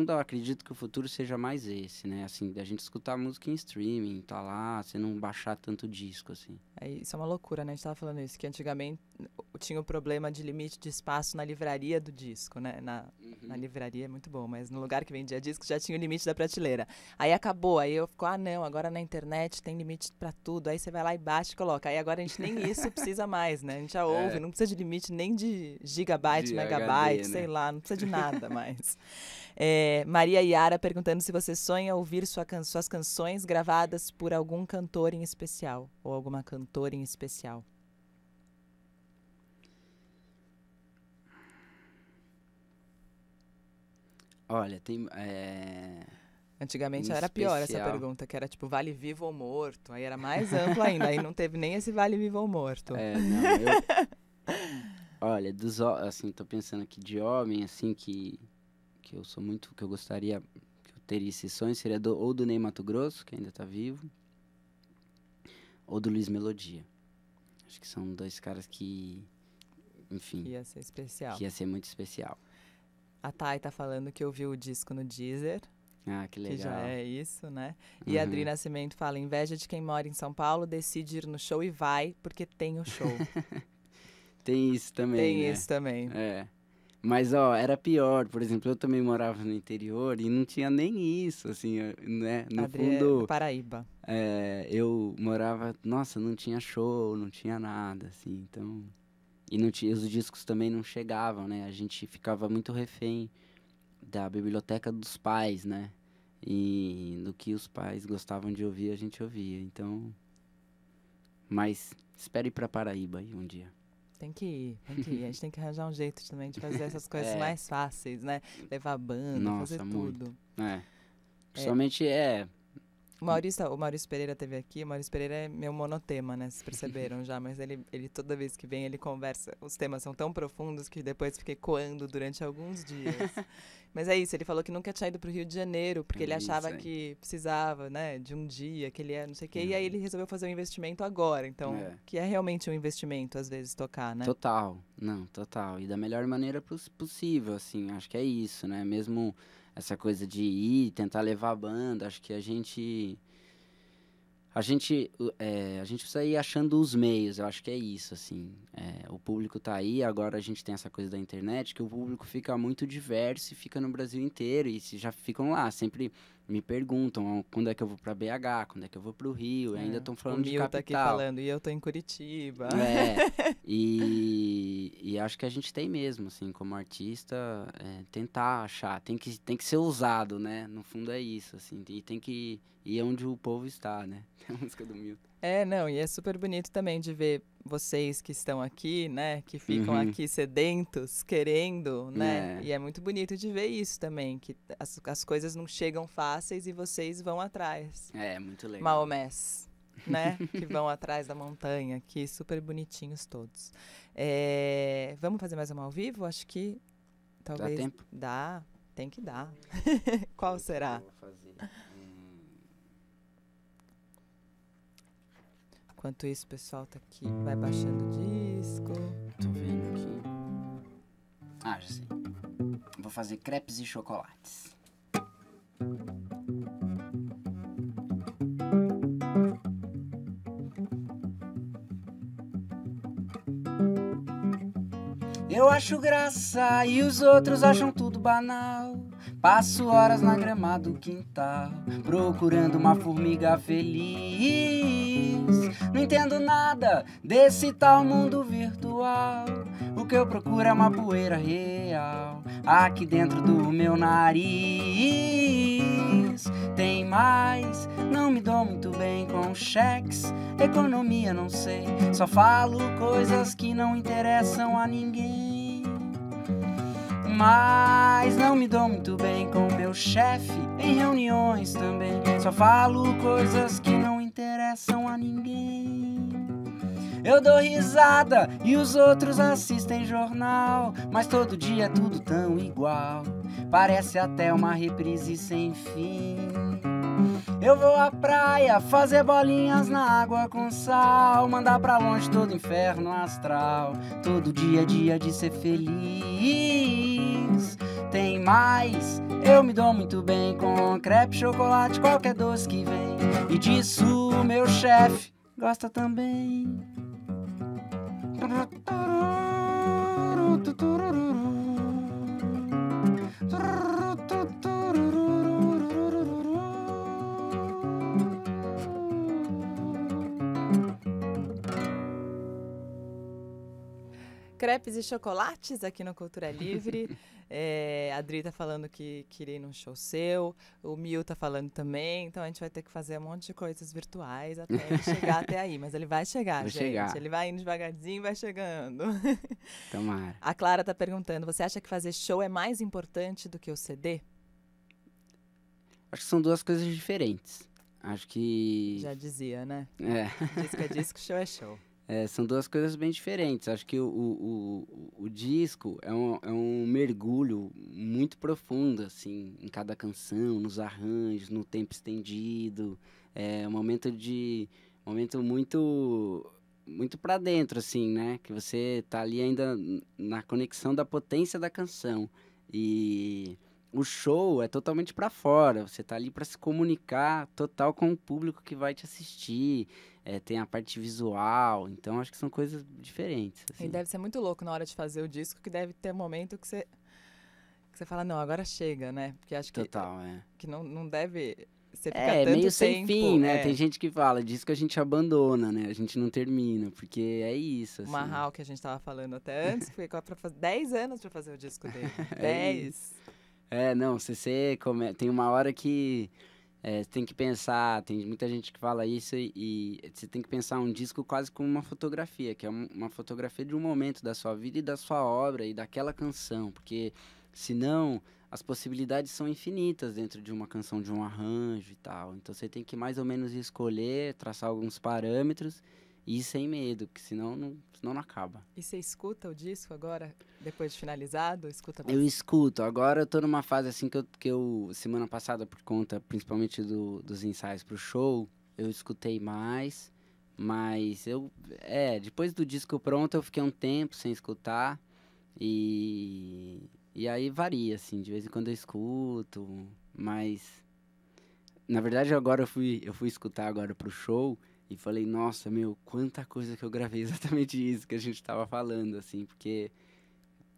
eu acredito que o futuro seja mais esse, né? Assim, da gente escutar música em streaming, tá lá, você não baixar tanto disco, assim. Isso é uma loucura, né? A gente tava falando isso, que antigamente tinha o problema de limite de espaço na livraria do disco, né? Na livraria é muito bom, mas no lugar que vendia disco já tinha o limite da prateleira. Aí acabou, aí eu fico, não, agora na internet tem limite pra tudo, aí você vai lá e baixa e coloca. Aí agora a gente nem isso precisa mais, né? A gente já ouve, não precisa de limite nem de gigabyte, megabyte, HD, sei né? lá, não precisa de nada mais. Maria Yara perguntando se você sonha ouvir suas canções gravadas por algum cantor em especial, ou alguma cantora em especial. Olha, tem... Antigamente Em era pior essa especial. pergunta, que era tipo vale vivo ou morto. Aí era mais amplo ainda, aí não teve nem esse vale vivo ou morto. Olha, assim, tô pensando aqui de homem, assim, que eu sou muito... Que eu gostaria... Que eu teria esse sonho, seria ou do Ney Matogrosso, que ainda tá vivo, ou do Luiz Melodia. Acho que são dois caras que... Enfim, Ia ser especial. que ia ser muito especial. A Thay tá falando que ouviu o disco no Deezer, Ah, que legal. que já é isso, né? E a Adri Nascimento fala, inveja de quem mora em São Paulo, decide ir no show e vai, porque tem o show. Tem isso também, Tem né? isso também. Mas, era pior. Por exemplo, eu também morava no interior e não tinha nem isso, assim, né? No Adri fundo, é Paraíba. eu morava... Nossa, não tinha show, não tinha nada, assim, então... E não tinha, os discos também não chegavam, né? A gente ficava muito refém da biblioteca dos pais, né? E do que os pais gostavam de ouvir, a gente ouvia. Então... Mas espere ir pra Paraíba aí um dia. Tem que ir. A gente tem que arranjar um jeito também de fazer essas coisas mais fáceis, né? Levar banda, Nossa, fazer muito. tudo. Principalmente O Maurício Pereira esteve aqui. O Maurício Pereira é meu monotema, né? Vocês perceberam já. Mas ele toda vez que vem, ele conversa. Os temas são tão profundos que depois fiquei coando durante alguns dias. Mas é isso. Ele falou que nunca tinha ido pro Rio de Janeiro, porque ele achava que precisava, né? De um dia, que ele ia não sei o quê. E aí ele resolveu fazer um investimento agora. Então, que é realmente um investimento, às vezes, tocar, né? Total. Não, total. E da melhor maneira possível, assim. Acho que é isso, né? Mesmo... Essa coisa de ir, tentar levar a banda, acho que a gente precisa ir achando os meios, eu acho que é isso, assim. O público tá aí, agora a gente tem essa coisa da internet, que o público fica muito diverso e fica no Brasil inteiro, e já ficam lá, sempre me perguntam quando é que eu vou pra BH, quando é que eu vou pro Rio, e ainda estão falando de capital. O Mil tá aqui falando, e eu tô em Curitiba. E acho que a gente tem mesmo, assim, como artista, tentar achar, tem que ser usado, né? No fundo é isso, assim, e tem que ir onde o povo está, né? Tem a música do Milton. E é super bonito também de ver vocês que estão aqui, né? Que ficam aqui sedentos, querendo, né? E é muito bonito de ver isso também, que as coisas não chegam fáceis e vocês vão atrás. Muito legal. Maomés, né? Que vão atrás da montanha aqui, super bonitinhos todos. Vamos fazer mais uma ao vivo? Acho que talvez... Dá tempo? Dá, tem que dar. Qual será? Eu vou fazer. Enquanto isso, o pessoal tá aqui, vai baixando o disco. Tô vendo aqui. Já sei. Vou fazer crepes e chocolates. Eu acho graça e os outros acham tudo banal. Passo horas na grama do quintal, procurando uma formiga feliz. Não entendo nada desse tal mundo virtual. O que eu procuro é uma poeira real aqui dentro do meu nariz. Tem mais, não me dou muito bem com cheques, economia não sei, só falo coisas que não interessam a ninguém. Mas não me dou muito bem com meu chefe, em reuniões também, só falo coisas que não interessam interessam a ninguém. Eu dou risada e os outros assistem jornal, mas todo dia é tudo tão igual, parece até uma reprise sem fim. Eu vou à praia fazer bolinhas na água com sal, mandar pra longe todo inferno astral. Todo dia é dia de ser feliz. Tem mais, eu me dou muito bem com crepe, chocolate, qualquer doce que vem, e disso meu chefe gosta também. Crepes e chocolates aqui no Cultura Livre. A Adri tá falando que queria ir num show seu, o Mil tá falando também, então a gente vai ter que fazer um monte de coisas virtuais até ele chegar até aí, mas ele vai chegar, Vai gente. chegar. Ele vai indo devagarzinho e vai chegando. Tomara. A Clara tá perguntando, você acha que fazer show é mais importante do que o CD? Acho que são duas coisas diferentes. Acho que... Já dizia, né? É. Disco é disco, show é show. São duas coisas bem diferentes. Acho que o disco é um mergulho muito profundo, assim, em cada canção, nos arranjos, no tempo estendido. É um momento muito pra dentro, assim, né? Que você tá ali ainda na conexão da potência da canção. E o show é totalmente pra fora. Você tá ali pra se comunicar total com o público que vai te assistir. Tem a parte visual, então acho que são coisas diferentes. Assim. E deve ser muito louco na hora de fazer o disco, que deve ter um momento que você fala, não, agora chega, né? Porque acho que, Total, que não deve... Você fica tanto meio tempo, sem fim, né? Tem gente que fala, disco a gente abandona, né? A gente não termina, porque é isso, assim. O Marral, que a gente tava falando até antes, foi pra fazer 10 anos pra fazer o disco dele. 10. Não, tem uma hora que... Você tem que pensar, tem muita gente que fala isso e você tem que pensar um disco quase como uma fotografia, que é uma fotografia de um momento da sua vida e da sua obra e daquela canção, porque senão as possibilidades são infinitas dentro de uma canção, de um arranjo e tal. Então você tem que mais ou menos escolher, traçar alguns parâmetros e ir sem medo, porque senão não acaba. E você escuta o disco agora, depois de finalizado? Escuta Eu escuto. Agora eu tô numa fase assim que eu semana passada, por conta principalmente dos ensaios pro show, eu escutei mais, mas depois do disco pronto eu fiquei um tempo sem escutar e aí varia, assim, de vez em quando eu escuto, mas na verdade agora eu fui escutar agora pro show e falei, nossa, meu, quanta coisa que eu gravei, exatamente isso que a gente tava falando, assim, porque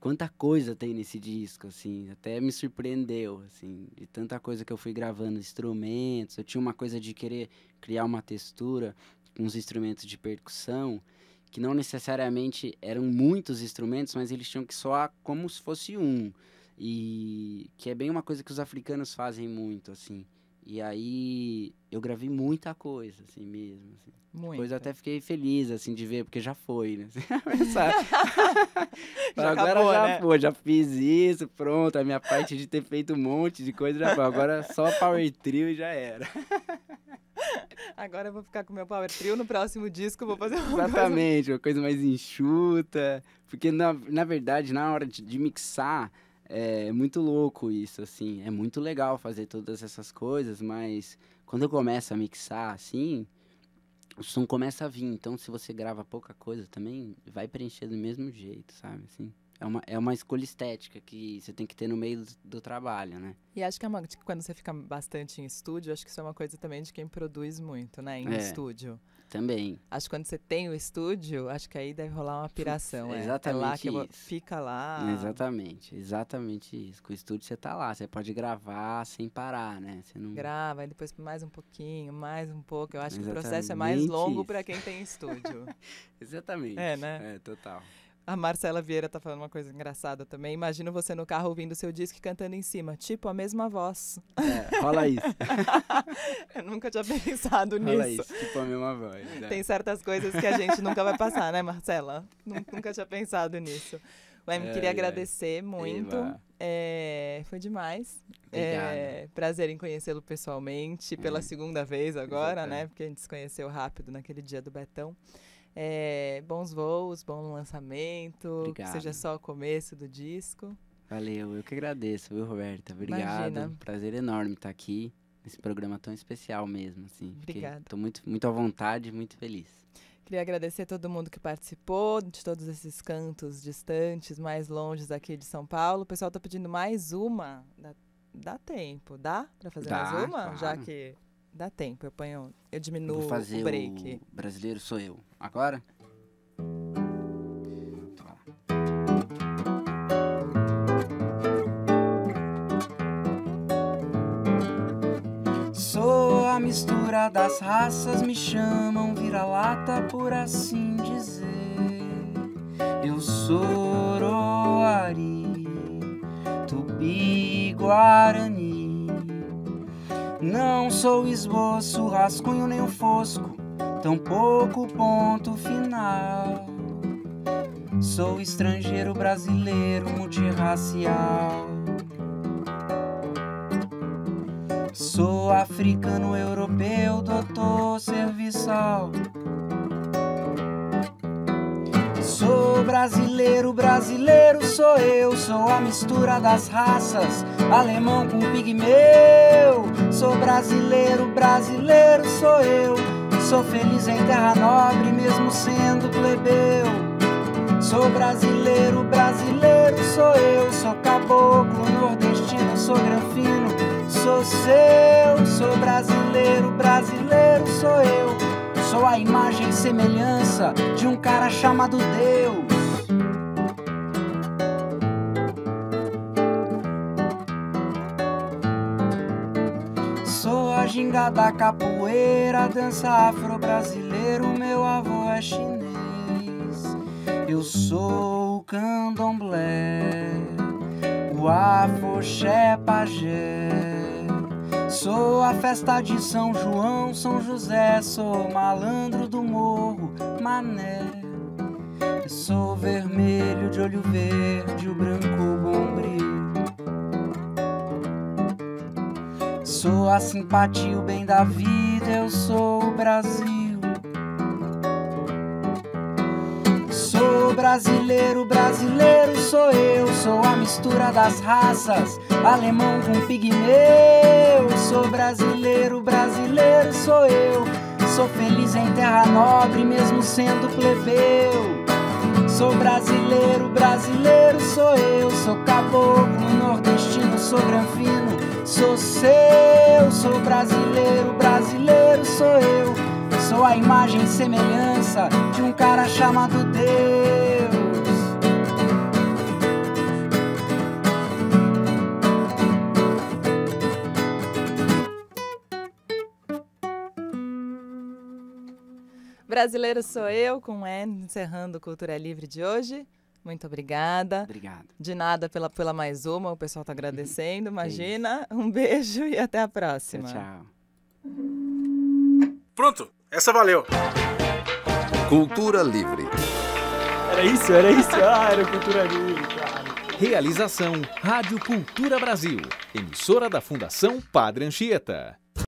quanta coisa tem nesse disco, assim, até me surpreendeu, assim, de tanta coisa que eu fui gravando, instrumentos, eu tinha uma coisa de querer criar uma textura com os instrumentos de percussão, que não necessariamente eram muitos instrumentos, mas eles tinham que soar como se fosse um, e que é bem uma coisa que os africanos fazem muito, assim. E aí eu gravei muita coisa, assim mesmo. Assim. Depois eu até fiquei feliz, assim, de ver, porque já foi, né? Agora acabou, já né? foi, já fiz isso, pronto. A minha parte de ter feito um monte de coisa já foi. Agora só Power Trio e já era. Agora eu vou ficar com o meu Power Trio, no próximo disco eu vou fazer uma Exatamente, uma coisa mais enxuta. Porque, na verdade, na hora de mixar... É muito louco isso, assim, é muito legal fazer todas essas coisas, mas quando eu começo a mixar, assim, o som começa a vir, então se você grava pouca coisa também, vai preencher do mesmo jeito, sabe, assim. É uma escolha estética que você tem que ter no meio do trabalho, né? E acho que quando você fica bastante em estúdio, acho que isso é uma coisa também de quem produz muito, né, em estúdio. Também. Acho que quando você tem o estúdio, acho que aí deve rolar uma piração. Exatamente lá que isso. Fica lá. Exatamente isso. Com o estúdio você tá lá, você pode gravar sem parar, né? Você não... Grava, aí depois mais um pouquinho, mais um pouco. Eu acho que o Exatamente processo é mais longo isso. para quem tem estúdio. Exatamente. Né? Total. A Marcela Vieira tá falando uma coisa engraçada também. Imagino você no carro ouvindo o seu disco e cantando em cima. Tipo, a mesma voz. Rola isso. Eu nunca tinha pensado nisso. Rola isso, tipo a mesma voz. Tem certas coisas que a gente nunca vai passar, né, Marcela? Nunca tinha pensado nisso. Queria agradecer muito Foi demais. Obrigado. Prazer em conhecê-lo pessoalmente, pela segunda vez agora, né? Porque a gente se conheceu rápido naquele dia do Betão. Bons voos, bom lançamento. Obrigado. Que seja só o começo do disco. Valeu, eu que agradeço, viu, Roberta? Obrigado. Imagina. Prazer enorme estar aqui nesse programa tão especial mesmo, assim. Obrigada. Tô muito à vontade, muito feliz. Queria agradecer a todo mundo que participou de todos esses cantos distantes, mais longes aqui de São Paulo. O pessoal tá pedindo mais uma. Dá tempo? Dá pra fazer mais uma? Claro. Já que dá tempo. Eu diminuo Vou fazer o break. o Brasileiro Sou Eu. Agora? Sou a mistura das raças, me chamam vira-lata por assim dizer. Eu sou Oroari, Tupi, Guarani. Não sou esboço, rascunho nem o fosco, tampouco ponto final. Sou estrangeiro brasileiro, multirracial. Sou africano, europeu, doutor serviçal. Sou brasileiro, brasileiro sou eu. Sou a mistura das raças, alemão com pigmeu. Sou brasileiro, brasileiro sou eu. Sou feliz em terra nobre, mesmo sendo plebeu. Sou brasileiro, brasileiro sou eu. Sou caboclo, nordestino, sou granfino, sou seu. Sou brasileiro, brasileiro sou eu. Sou a imagem e semelhança de um cara chamado Deus. Sou a ginga da capoeira, dança afro-brasileiro, meu avô é chinês. Eu sou o candomblé, o afoxé pajé. Sou a festa de São João, São José. Sou malandro do morro, mané. Eu sou vermelho de olho verde, o branco bombril. Sou a simpatia, o bem da vida. Eu sou o Brasil. Sou brasileiro, brasileiro sou eu. Sou a mistura das raças, alemão com pigmeu. Sou brasileiro, brasileiro sou eu. Sou feliz em terra nobre, mesmo sendo plebeu. Sou brasileiro, brasileiro sou eu. Sou caboclo, nordestino, sou granfino, sou seu. Sou brasileiro, brasileiro sou eu. Sou a imagem e semelhança de um cara chamado Deus. Brasileiro sou eu, com N, encerrando o Cultura Livre de hoje. Muito obrigada. Obrigado. De nada pela mais uma, o pessoal tá agradecendo, imagina. Um beijo e até a próxima. Tchau. Pronto, essa valeu. Cultura Livre. Era isso. Era Cultura Livre, claro. Realização Rádio Cultura Brasil, emissora da Fundação Padre Anchieta.